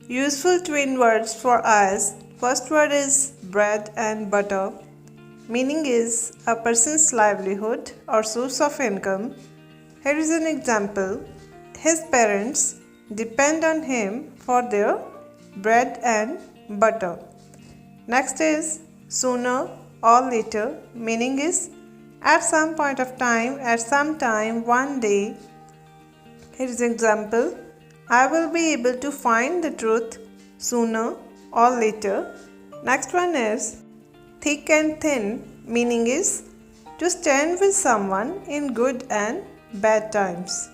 Useful twin words for us. First word is bread and butter. Meaning is a person's livelihood or source of income. Here is an example. His parents depend on him for their bread and butter. Next is sooner or later. Meaning is at some point of time, at some time, one day. Here is an example. I will be able to find the truth sooner or later. Next one is thick and thin, meaning is to stand with someone in good and bad times.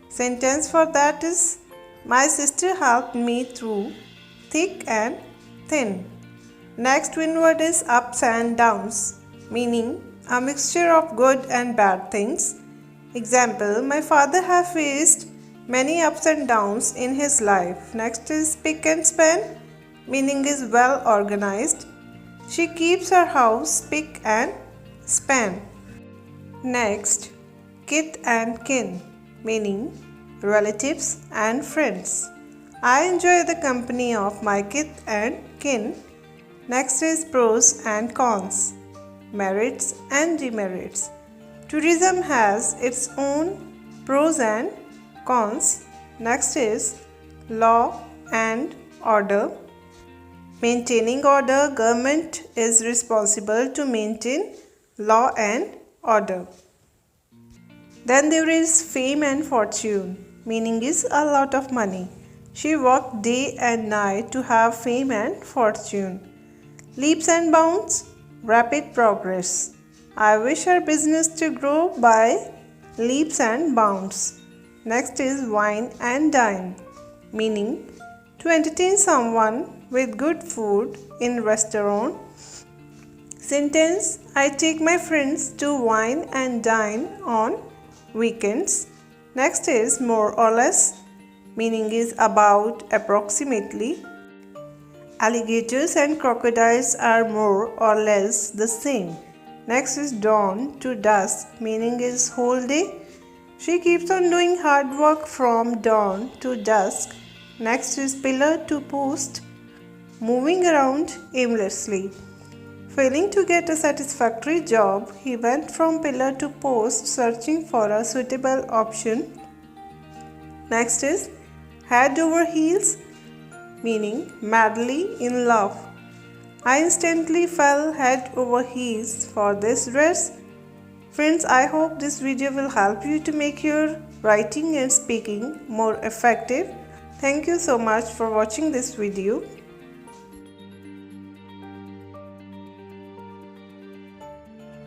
Sentence for that is my sister helped me through thick and thin. Next twin word is ups and downs, meaning a mixture of good and bad things. Example, my father has faced many ups and downs in his life. Next is spick and span, meaning is well organized. She keeps her house spick and span. Next, kith and kin, meaning relatives and friends. I enjoy the company of my kith and kin. Next is pros and cons, merits and demerits. Tourism has its own pros and cons. Next is law and order. Maintaining order, government is responsible to maintain law and order. Then there is fame and fortune, meaning is a lot of money. She worked day and night to have fame and fortune. Leaps and bounds, rapid progress. I wish her business to grow by leaps and bounds. Next is wine and dine, meaning to entertain someone with good food in restaurant. Sentence, I take my friends to wine and dine on weekends. Next is more or less, meaning is about, approximately. Alligators and crocodiles are more or less the same. Next is dawn to dusk, meaning is whole day. She keeps on doing hard work from dawn to dusk. Next is pillar to post, moving around aimlessly. Failing to get a satisfactory job, he went from pillar to post searching for a suitable option. Next is head over heels, meaning madly in love. I instantly fell head over heels for this dress. Friends, I hope this video will help you to make your writing and speaking more effective. Thank you so much for watching this video.